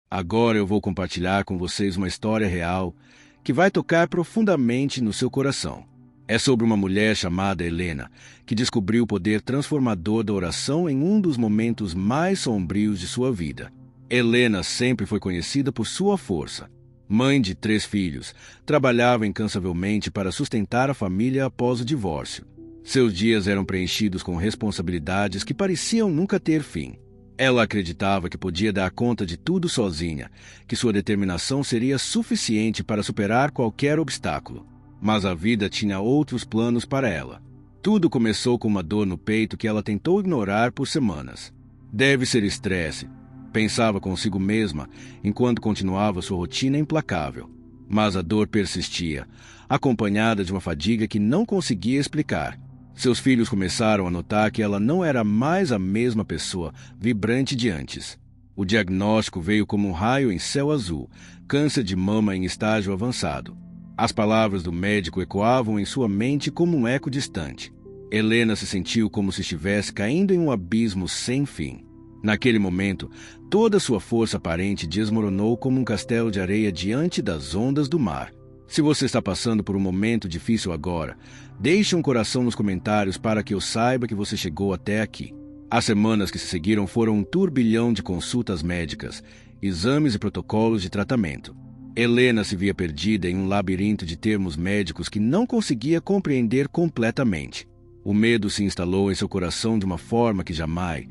Agora eu vou compartilhar com vocês uma história real que vai tocar profundamente no seu coração. É sobre uma mulher chamada Helena, que descobriu o poder transformador da oração em um dos momentos mais sombrios de sua vida. Helena sempre foi conhecida por sua força. Mãe de 3 filhos, trabalhava incansavelmente para sustentar a família após o divórcio. Seus dias eram preenchidos com responsabilidades que pareciam nunca ter fim. Ela acreditava que podia dar conta de tudo sozinha, que sua determinação seria suficiente para superar qualquer obstáculo. Mas a vida tinha outros planos para ela. Tudo começou com uma dor no peito que ela tentou ignorar por semanas. Deve ser estresse, pensava consigo mesma enquanto continuava sua rotina implacável. Mas a dor persistia, acompanhada de uma fadiga que não conseguia explicar. Seus filhos começaram a notar que ela não era mais a mesma pessoa vibrante de antes. O diagnóstico veio como um raio em céu azul, câncer de mama em estágio avançado. As palavras do médico ecoavam em sua mente como um eco distante. Helena se sentiu como se estivesse caindo em um abismo sem fim. Naquele momento, toda sua força aparente desmoronou como um castelo de areia diante das ondas do mar. Se você está passando por um momento difícil agora, deixe um coração nos comentários para que eu saiba que você chegou até aqui. As semanas que se seguiram foram um turbilhão de consultas médicas, exames e protocolos de tratamento. Helena se via perdida em um labirinto de termos médicos que não conseguia compreender completamente. O medo se instalou em seu coração de uma forma que jamais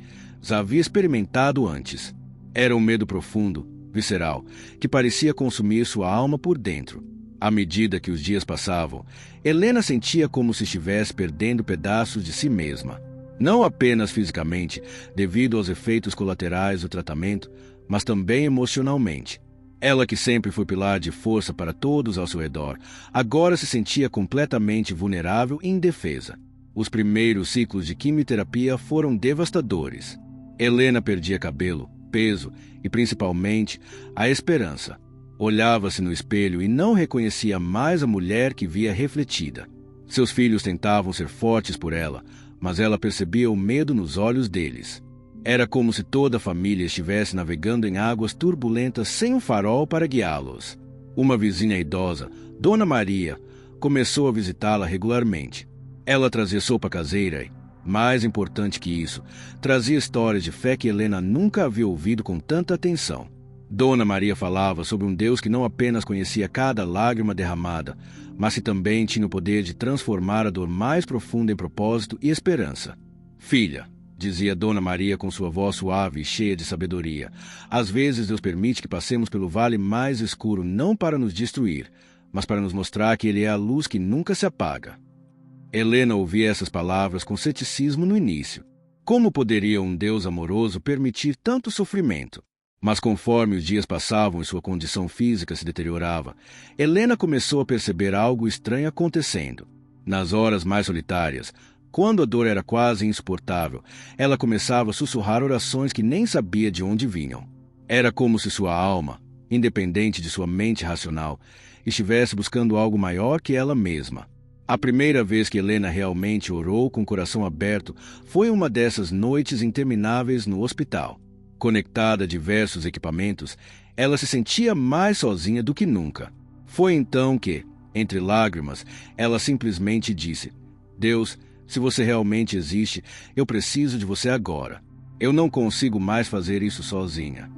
havia experimentado antes. Era um medo profundo, visceral, que parecia consumir sua alma por dentro. À medida que os dias passavam, Helena sentia como se estivesse perdendo pedaços de si mesma. Não apenas fisicamente, devido aos efeitos colaterais do tratamento, mas também emocionalmente. Ela, que sempre foi pilar de força para todos ao seu redor, agora se sentia completamente vulnerável e indefesa. Os primeiros ciclos de quimioterapia foram devastadores. Helena perdia cabelo, peso e, principalmente, a esperança. Olhava-se no espelho e não reconhecia mais a mulher que via refletida. Seus filhos tentavam ser fortes por ela, mas ela percebia o medo nos olhos deles. Era como se toda a família estivesse navegando em águas turbulentas sem um farol para guiá-los. Uma vizinha idosa, Dona Maria, começou a visitá-la regularmente. Ela trazia sopa caseira e, mais importante que isso, trazia histórias de fé que Helena nunca havia ouvido com tanta atenção. Dona Maria falava sobre um Deus que não apenas conhecia cada lágrima derramada, mas que também tinha o poder de transformar a dor mais profunda em propósito e esperança. Filha, dizia Dona Maria com sua voz suave e cheia de sabedoria, às vezes Deus permite que passemos pelo vale mais escuro não para nos destruir, mas para nos mostrar que Ele é a luz que nunca se apaga. Helena ouvia essas palavras com ceticismo no início. Como poderia um Deus amoroso permitir tanto sofrimento? Mas conforme os dias passavam e sua condição física se deteriorava, Helena começou a perceber algo estranho acontecendo. Nas horas mais solitárias, quando a dor era quase insuportável, ela começava a sussurrar orações que nem sabia de onde vinham. Era como se sua alma, independente de sua mente racional, estivesse buscando algo maior que ela mesma. A primeira vez que Helena realmente orou com o coração aberto foi uma dessas noites intermináveis no hospital. Conectada a diversos equipamentos, ela se sentia mais sozinha do que nunca. Foi então que, entre lágrimas, ela simplesmente disse: Deus, se você realmente existe, eu preciso de você agora. Eu não consigo mais fazer isso sozinha.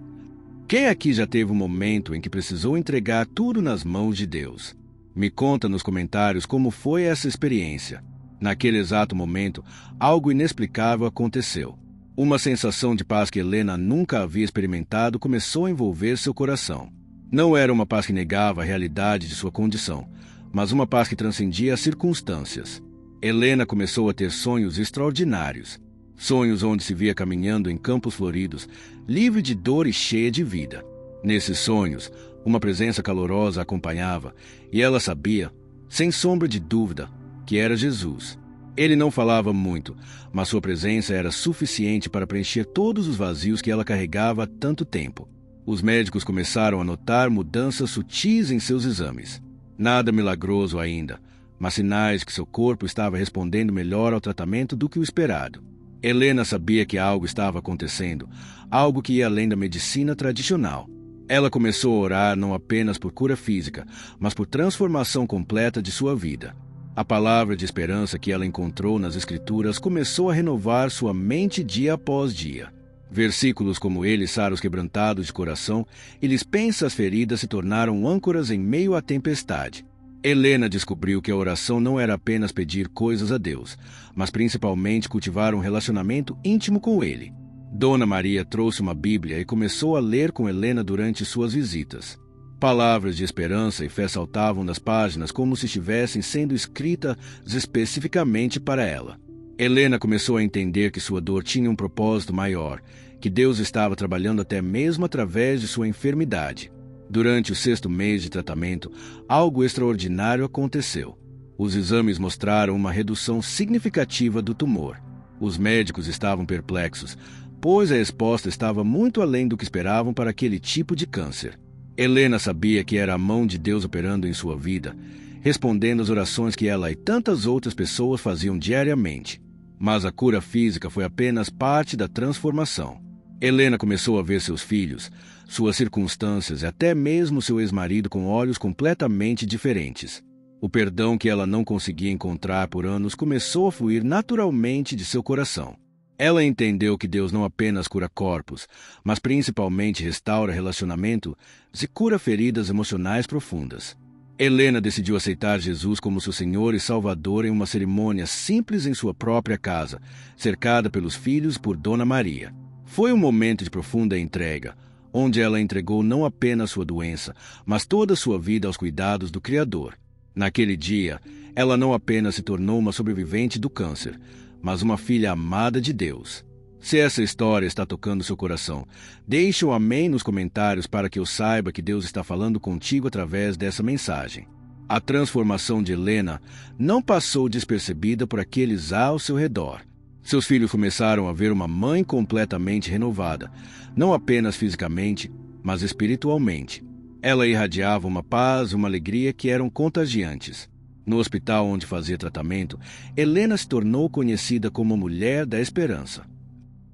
Quem aqui já teve um momento em que precisou entregar tudo nas mãos de Deus? Me conta nos comentários como foi essa experiência. Naquele exato momento, algo inexplicável aconteceu. Uma sensação de paz que Helena nunca havia experimentado começou a envolver seu coração. Não era uma paz que negava a realidade de sua condição, mas uma paz que transcendia as circunstâncias. Helena começou a ter sonhos extraordinários. Sonhos onde se via caminhando em campos floridos, livre de dor e cheia de vida. Nesses sonhos, uma presença calorosa a acompanhava, e ela sabia, sem sombra de dúvida, que era Jesus. Ele não falava muito, mas sua presença era suficiente para preencher todos os vazios que ela carregava há tanto tempo. Os médicos começaram a notar mudanças sutis em seus exames. Nada milagroso ainda, mas sinais que seu corpo estava respondendo melhor ao tratamento do que o esperado. Helena sabia que algo estava acontecendo, algo que ia além da medicina tradicional. Ela começou a orar não apenas por cura física, mas por transformação completa de sua vida. A palavra de esperança que ela encontrou nas Escrituras começou a renovar sua mente dia após dia. Versículos como ele sara os quebrantados de coração e lhes pensa as feridas se tornaram âncoras em meio à tempestade. Helena descobriu que a oração não era apenas pedir coisas a Deus, mas principalmente cultivar um relacionamento íntimo com Ele. Dona Maria trouxe uma Bíblia e começou a ler com Helena durante suas visitas. Palavras de esperança e fé saltavam das páginas como se estivessem sendo escritas especificamente para ela. Helena começou a entender que sua dor tinha um propósito maior, que Deus estava trabalhando até mesmo através de sua enfermidade. Durante o 6º mês de tratamento, algo extraordinário aconteceu. Os exames mostraram uma redução significativa do tumor. Os médicos estavam perplexos, pois a resposta estava muito além do que esperavam para aquele tipo de câncer. Helena sabia que era a mão de Deus operando em sua vida, respondendo às orações que ela e tantas outras pessoas faziam diariamente. Mas a cura física foi apenas parte da transformação. Helena começou a ver seus filhos, suas circunstâncias e até mesmo seu ex-marido com olhos completamente diferentes. O perdão que ela não conseguia encontrar por anos começou a fluir naturalmente de seu coração. Ela entendeu que Deus não apenas cura corpos, mas principalmente restaura relacionamentos e cura feridas emocionais profundas. Helena decidiu aceitar Jesus como seu Senhor e Salvador em uma cerimônia simples em sua própria casa, cercada pelos filhos por Dona Maria. Foi um momento de profunda entrega, onde ela entregou não apenas sua doença, mas toda sua vida aos cuidados do Criador. Naquele dia, ela não apenas se tornou uma sobrevivente do câncer, mas uma filha amada de Deus. Se essa história está tocando seu coração, deixe um amém nos comentários para que eu saiba que Deus está falando contigo através dessa mensagem. A transformação de Helena não passou despercebida por aqueles ao seu redor. Seus filhos começaram a ver uma mãe completamente renovada, não apenas fisicamente, mas espiritualmente. Ela irradiava uma paz e uma alegria que eram contagiantes. No hospital onde fazia tratamento, Helena se tornou conhecida como a Mulher da Esperança.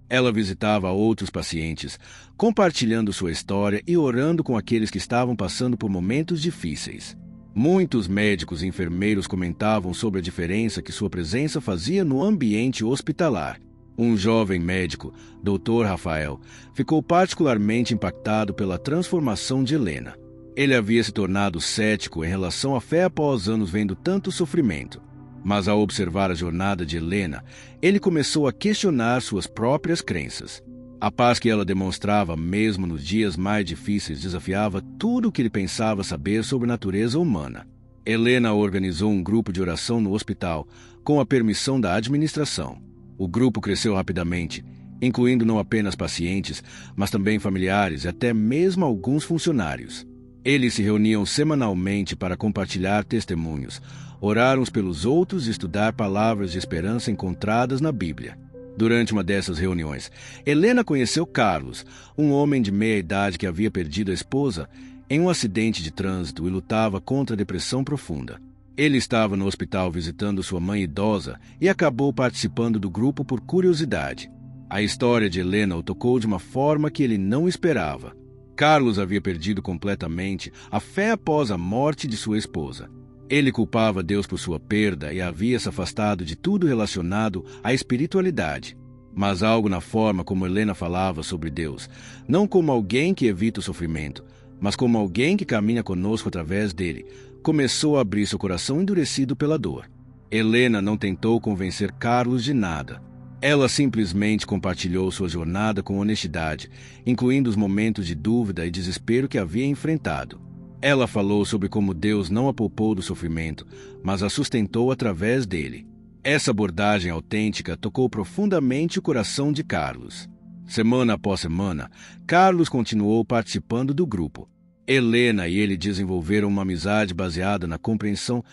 Ela visitava outros pacientes, compartilhando sua história e orando com aqueles que estavam passando por momentos difíceis. Muitos médicos e enfermeiros comentavam sobre a diferença que sua presença fazia no ambiente hospitalar. Um jovem médico, Dr. Rafael, ficou particularmente impactado pela transformação de Helena. Ele havia se tornado cético em relação à fé após anos vendo tanto sofrimento. Mas ao observar a jornada de Helena, ele começou a questionar suas próprias crenças. A paz que ela demonstrava mesmo nos dias mais difíceis desafiava tudo o que ele pensava saber sobre a natureza humana. Helena organizou um grupo de oração no hospital, com a permissão da administração. O grupo cresceu rapidamente, incluindo não apenas pacientes, mas também familiares e até mesmo alguns funcionários. Eles se reuniam semanalmente para compartilhar testemunhos, orar uns pelos outros e estudar palavras de esperança encontradas na Bíblia. Durante uma dessas reuniões, Helena conheceu Carlos, um homem de meia idade que havia perdido a esposa em um acidente de trânsito e lutava contra a depressão profunda. Ele estava no hospital visitando sua mãe idosa e acabou participando do grupo por curiosidade. A história de Helena o tocou de uma forma que ele não esperava. Carlos havia perdido completamente a fé após a morte de sua esposa. Ele culpava Deus por sua perda e havia se afastado de tudo relacionado à espiritualidade. Mas algo na forma como Helena falava sobre Deus, não como alguém que evita o sofrimento, mas como alguém que caminha conosco através dele, começou a abrir seu coração endurecido pela dor. Helena não tentou convencer Carlos de nada. Ela simplesmente compartilhou sua jornada com honestidade, incluindo os momentos de dúvida e desespero que havia enfrentado. Ela falou sobre como Deus não a poupou do sofrimento, mas a sustentou através dele. Essa abordagem autêntica tocou profundamente o coração de Carlos. Semana após semana, Carlos continuou participando do grupo. Helena e ele desenvolveram uma amizade baseada na compreensão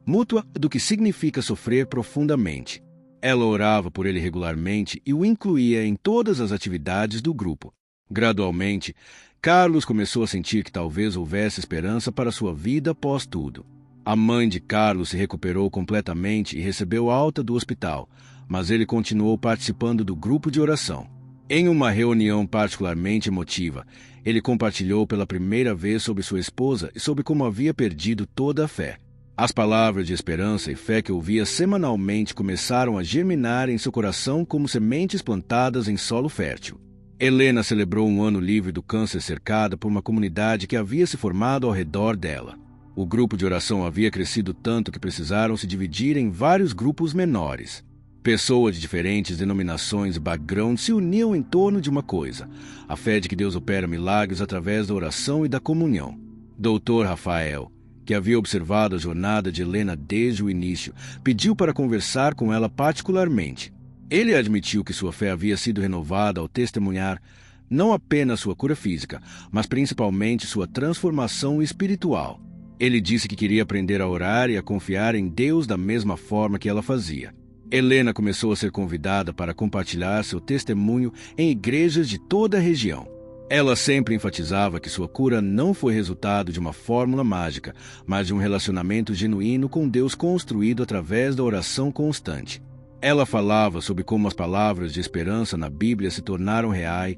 mútua do que significa sofrer profundamente. Ela orava por ele regularmente e o incluía em todas as atividades do grupo. Gradualmente, Carlos começou a sentir que talvez houvesse esperança para sua vida após tudo. A mãe de Carlos se recuperou completamente e recebeu alta do hospital, mas ele continuou participando do grupo de oração. Em uma reunião particularmente emotiva, ele compartilhou pela primeira vez sobre sua esposa e sobre como havia perdido toda a fé. As palavras de esperança e fé que ouvia semanalmente começaram a germinar em seu coração como sementes plantadas em solo fértil. Helena celebrou um ano livre do câncer cercada por uma comunidade que havia se formado ao redor dela. O grupo de oração havia crescido tanto que precisaram se dividir em vários grupos menores. Pessoas de diferentes denominações e backgrounds se uniam em torno de uma coisa: a fé de que Deus opera milagres através da oração e da comunhão. Dr. Rafael, que havia observado a jornada de Helena desde o início, pediu para conversar com ela particularmente. Ele admitiu que sua fé havia sido renovada ao testemunhar não apenas sua cura física, mas principalmente sua transformação espiritual. Ele disse que queria aprender a orar e a confiar em Deus da mesma forma que ela fazia. Helena começou a ser convidada para compartilhar seu testemunho em igrejas de toda a região. Ela sempre enfatizava que sua cura não foi resultado de uma fórmula mágica, mas de um relacionamento genuíno com Deus construído através da oração constante. Ela falava sobre como as palavras de esperança na Bíblia se tornaram reais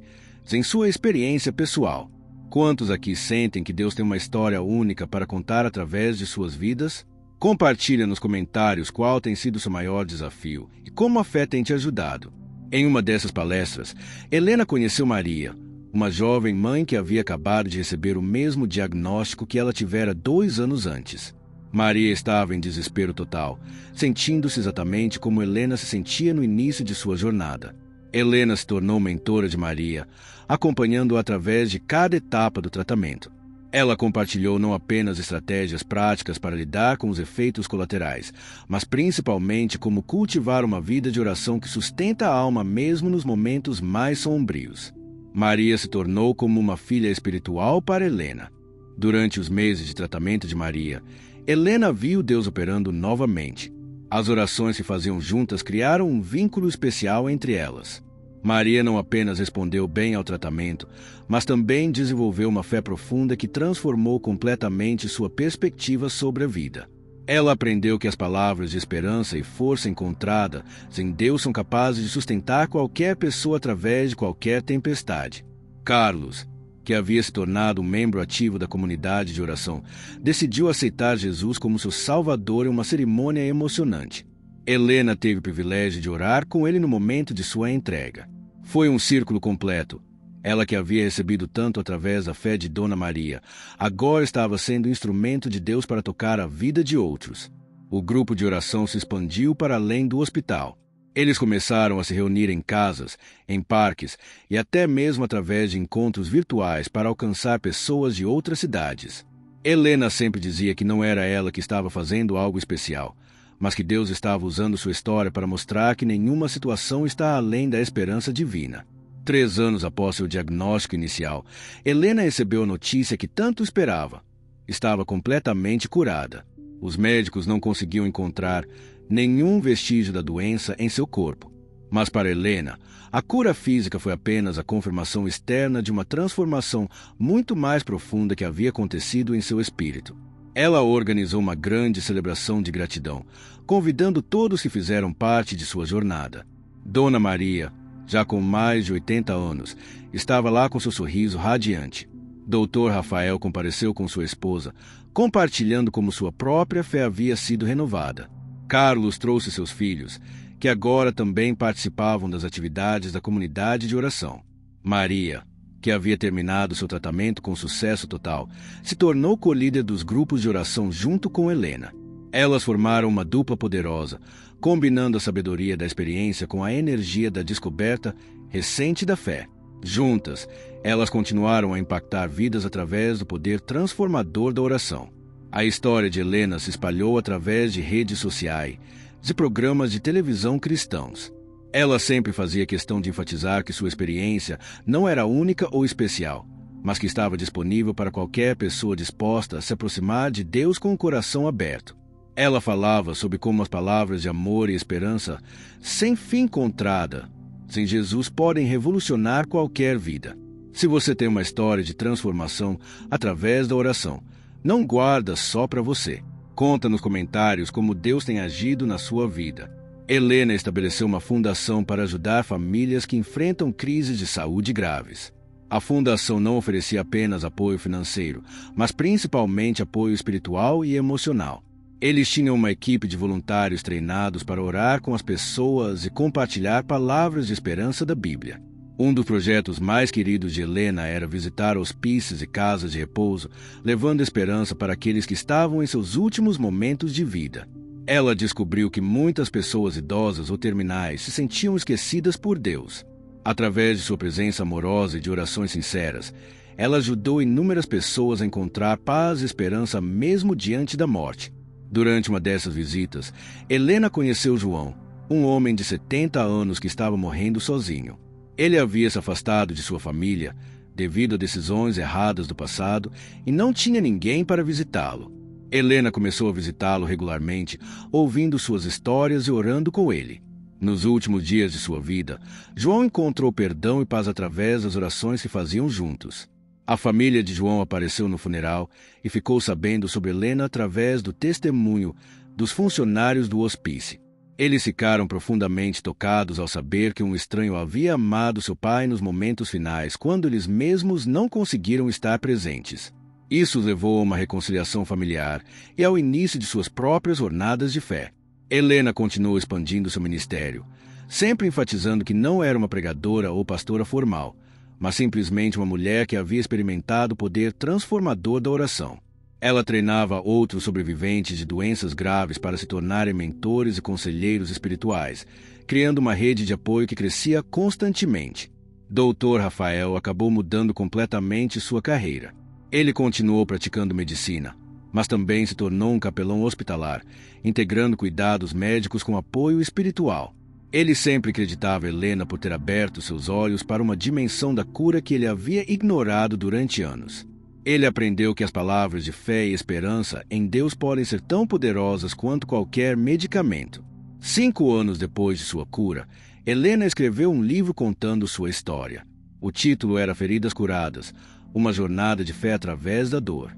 em sua experiência pessoal. Quantos aqui sentem que Deus tem uma história única para contar através de suas vidas? Compartilhe nos comentários qual tem sido seu maior desafio e como a fé tem te ajudado. Em uma dessas palestras, Helena conheceu Maria, uma jovem mãe que havia acabado de receber o mesmo diagnóstico que ela tivera 2 anos antes. Maria estava em desespero total, sentindo-se exatamente como Helena se sentia no início de sua jornada. Helena se tornou mentora de Maria, acompanhando-a através de cada etapa do tratamento. Ela compartilhou não apenas estratégias práticas para lidar com os efeitos colaterais, mas principalmente como cultivar uma vida de oração que sustenta a alma mesmo nos momentos mais sombrios. Maria se tornou como uma filha espiritual para Helena. Durante os meses de tratamento de Maria, Helena viu Deus operando novamente. As orações que faziam juntas criaram um vínculo especial entre elas. Maria não apenas respondeu bem ao tratamento, mas também desenvolveu uma fé profunda que transformou completamente sua perspectiva sobre a vida. Ela aprendeu que as palavras de esperança e força encontradas em Deus são capazes de sustentar qualquer pessoa através de qualquer tempestade. Carlos, que havia se tornado um membro ativo da comunidade de oração, decidiu aceitar Jesus como seu Salvador em uma cerimônia emocionante. Helena teve o privilégio de orar com ele no momento de sua entrega. Foi um círculo completo. Ela, que havia recebido tanto através da fé de Dona Maria, agora estava sendo instrumento de Deus para tocar a vida de outros. O grupo de oração se expandiu para além do hospital. Eles começaram a se reunir em casas, em parques e até mesmo através de encontros virtuais para alcançar pessoas de outras cidades. Helena sempre dizia que não era ela que estava fazendo algo especial, mas que Deus estava usando sua história para mostrar que nenhuma situação está além da esperança divina. 3 anos após seu diagnóstico inicial, Helena recebeu a notícia que tanto esperava. Estava completamente curada. Os médicos não conseguiam encontrar nenhum vestígio da doença em seu corpo. Mas para Helena, a cura física foi apenas a confirmação externa de uma transformação muito mais profunda que havia acontecido em seu espírito. Ela organizou uma grande celebração de gratidão, convidando todos que fizeram parte de sua jornada. Dona Maria, já com mais de 80 anos, estava lá com seu sorriso radiante. Dr. Rafael compareceu com sua esposa, compartilhando como sua própria fé havia sido renovada. Carlos trouxe seus filhos, que agora também participavam das atividades da comunidade de oração. Maria, que havia terminado seu tratamento com sucesso total, se tornou co-líder dos grupos de oração junto com Helena. Elas formaram uma dupla poderosa, combinando a sabedoria da experiência com a energia da descoberta recente da fé. Juntas, elas continuaram a impactar vidas através do poder transformador da oração. A história de Helena se espalhou através de redes sociais, de programas de televisão cristãos. Ela sempre fazia questão de enfatizar que sua experiência não era única ou especial, mas que estava disponível para qualquer pessoa disposta a se aproximar de Deus com o coração aberto. Ela falava sobre como as palavras de amor e esperança, sem fim encontrada, sem Jesus, podem revolucionar qualquer vida. Se você tem uma história de transformação através da oração, não guarda só para você. Conta nos comentários como Deus tem agido na sua vida. Helena estabeleceu uma fundação para ajudar famílias que enfrentam crises de saúde graves. A fundação não oferecia apenas apoio financeiro, mas principalmente apoio espiritual e emocional. Eles tinham uma equipe de voluntários treinados para orar com as pessoas e compartilhar palavras de esperança da Bíblia. Um dos projetos mais queridos de Helena era visitar hospícios e casas de repouso, levando esperança para aqueles que estavam em seus últimos momentos de vida. Ela descobriu que muitas pessoas idosas ou terminais se sentiam esquecidas por Deus. Através de sua presença amorosa e de orações sinceras, ela ajudou inúmeras pessoas a encontrar paz e esperança mesmo diante da morte. Durante uma dessas visitas, Helena conheceu João, um homem de 70 anos que estava morrendo sozinho. Ele havia se afastado de sua família devido a decisões erradas do passado e não tinha ninguém para visitá-lo. Helena começou a visitá-lo regularmente, ouvindo suas histórias e orando com ele. Nos últimos dias de sua vida, João encontrou perdão e paz através das orações que faziam juntos. A família de João apareceu no funeral e ficou sabendo sobre Helena através do testemunho dos funcionários do hospício. Eles ficaram profundamente tocados ao saber que um estranho havia amado seu pai nos momentos finais, quando eles mesmos não conseguiram estar presentes. Isso levou a uma reconciliação familiar e ao início de suas próprias jornadas de fé. Helena continuou expandindo seu ministério, sempre enfatizando que não era uma pregadora ou pastora formal, mas simplesmente uma mulher que havia experimentado o poder transformador da oração. Ela treinava outros sobreviventes de doenças graves para se tornarem mentores e conselheiros espirituais, criando uma rede de apoio que crescia constantemente. Dr. Rafael acabou mudando completamente sua carreira. Ele continuou praticando medicina, mas também se tornou um capelão hospitalar, integrando cuidados médicos com apoio espiritual. Ele sempre acreditava Helena por ter aberto seus olhos para uma dimensão da cura que ele havia ignorado durante anos. Ele aprendeu que as palavras de fé e esperança em Deus podem ser tão poderosas quanto qualquer medicamento. 5 anos depois de sua cura, Helena escreveu um livro contando sua história. O título era Feridas Curadas, uma jornada de fé através da dor.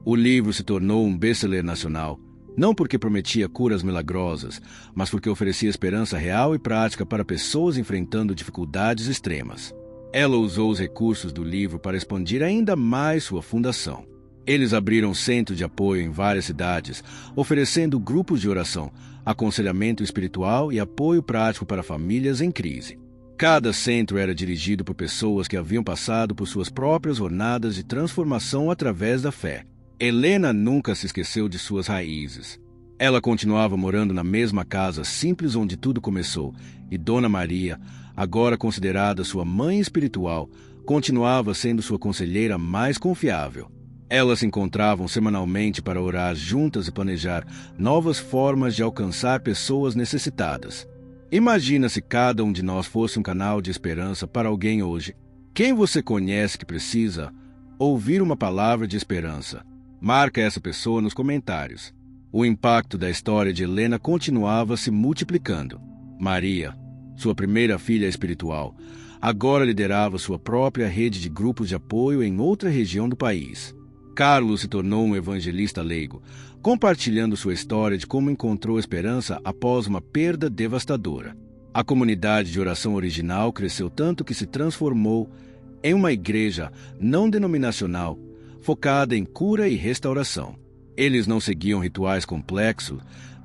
O livro se tornou um best-seller nacional, não porque prometia curas milagrosas, mas porque oferecia esperança real e prática para pessoas enfrentando dificuldades extremas. Ela usou os recursos do livro para expandir ainda mais sua fundação. Eles abriram centros de apoio em várias cidades, oferecendo grupos de oração, aconselhamento espiritual e apoio prático para famílias em crise. Cada centro era dirigido por pessoas que haviam passado por suas próprias jornadas de transformação através da fé. Helena nunca se esqueceu de suas raízes. Ela continuava morando na mesma casa simples onde tudo começou, e Dona Maria, agora considerada sua mãe espiritual, continuava sendo sua conselheira mais confiável. Elas se encontravam semanalmente para orar juntas e planejar novas formas de alcançar pessoas necessitadas. Imagina se cada um de nós fosse um canal de esperança para alguém hoje. Quem você conhece que precisa ouvir uma palavra de esperança? Marca essa pessoa nos comentários. O impacto da história de Helena continuava se multiplicando. Maria, sua primeira filha espiritual, agora liderava sua própria rede de grupos de apoio em outra região do país. Carlos se tornou um evangelista leigo, compartilhando sua história de como encontrou esperança após uma perda devastadora. A comunidade de oração original cresceu tanto que se transformou em uma igreja não denominacional, focada em cura e restauração. Eles não seguiam rituais complexos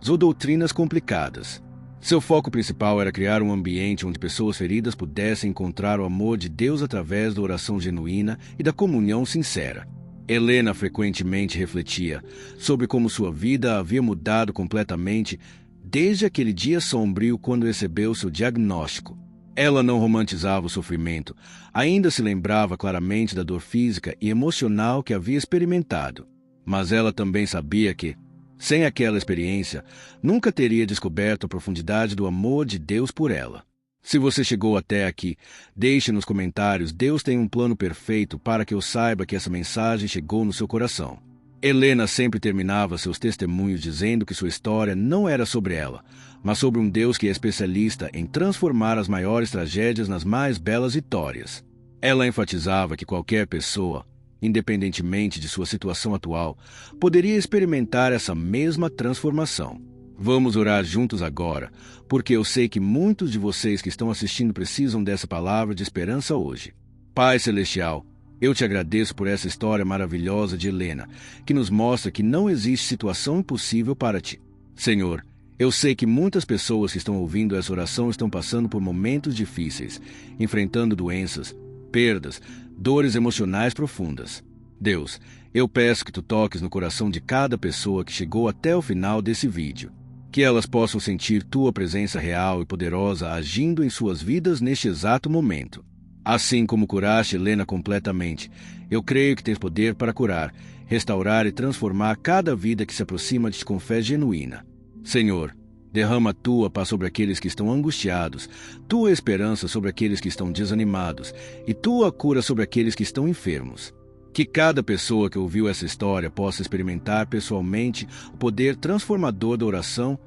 ou doutrinas complicadas. Seu foco principal era criar um ambiente onde pessoas feridas pudessem encontrar o amor de Deus através da oração genuína e da comunhão sincera. Helena frequentemente refletia sobre como sua vida havia mudado completamente desde aquele dia sombrio quando recebeu seu diagnóstico. Ela não romantizava o sofrimento, ainda se lembrava claramente da dor física e emocional que havia experimentado. Mas ela também sabia que, sem aquela experiência, nunca teria descoberto a profundidade do amor de Deus por ela. Se você chegou até aqui, deixe nos comentários. Deus tem um plano perfeito para que eu saiba que essa mensagem chegou no seu coração. Helena sempre terminava seus testemunhos dizendo que sua história não era sobre ela, mas sobre um Deus que é especialista em transformar as maiores tragédias nas mais belas vitórias. Ela enfatizava que qualquer pessoa, independentemente de sua situação atual, poderia experimentar essa mesma transformação. Vamos orar juntos agora, porque eu sei que muitos de vocês que estão assistindo precisam dessa palavra de esperança hoje. Pai Celestial, eu te agradeço por essa história maravilhosa de Helena, que nos mostra que não existe situação impossível para ti. Senhor, eu sei que muitas pessoas que estão ouvindo essa oração estão passando por momentos difíceis, enfrentando doenças, perdas, dores emocionais profundas. Deus, eu peço que tu toques no coração de cada pessoa que chegou até o final desse vídeo, que elas possam sentir tua presença real e poderosa agindo em suas vidas neste exato momento. Assim como curaste Helena completamente, eu creio que tens poder para curar, restaurar e transformar cada vida que se aproxima de ti com fé genuína. Senhor, derrama tua paz sobre aqueles que estão angustiados, tua esperança sobre aqueles que estão desanimados e tua cura sobre aqueles que estão enfermos. Que cada pessoa que ouviu essa história possa experimentar pessoalmente o poder transformador da oração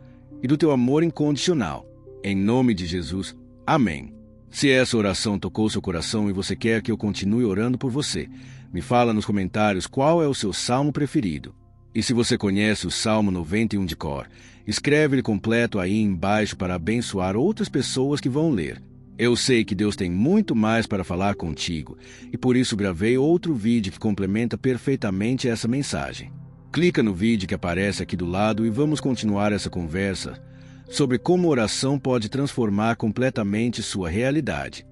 e do teu amor incondicional. Em nome de Jesus, amém. Se essa oração tocou seu coração e você quer que eu continue orando por você, me fala nos comentários qual é o seu salmo preferido. E se você conhece o Salmo 91 de cor, escreve ele completo aí embaixo para abençoar outras pessoas que vão ler. Eu sei que Deus tem muito mais para falar contigo, e por isso gravei outro vídeo que complementa perfeitamente essa mensagem. Clica no vídeo que aparece aqui do lado e vamos continuar essa conversa sobre como a oração pode transformar completamente sua realidade.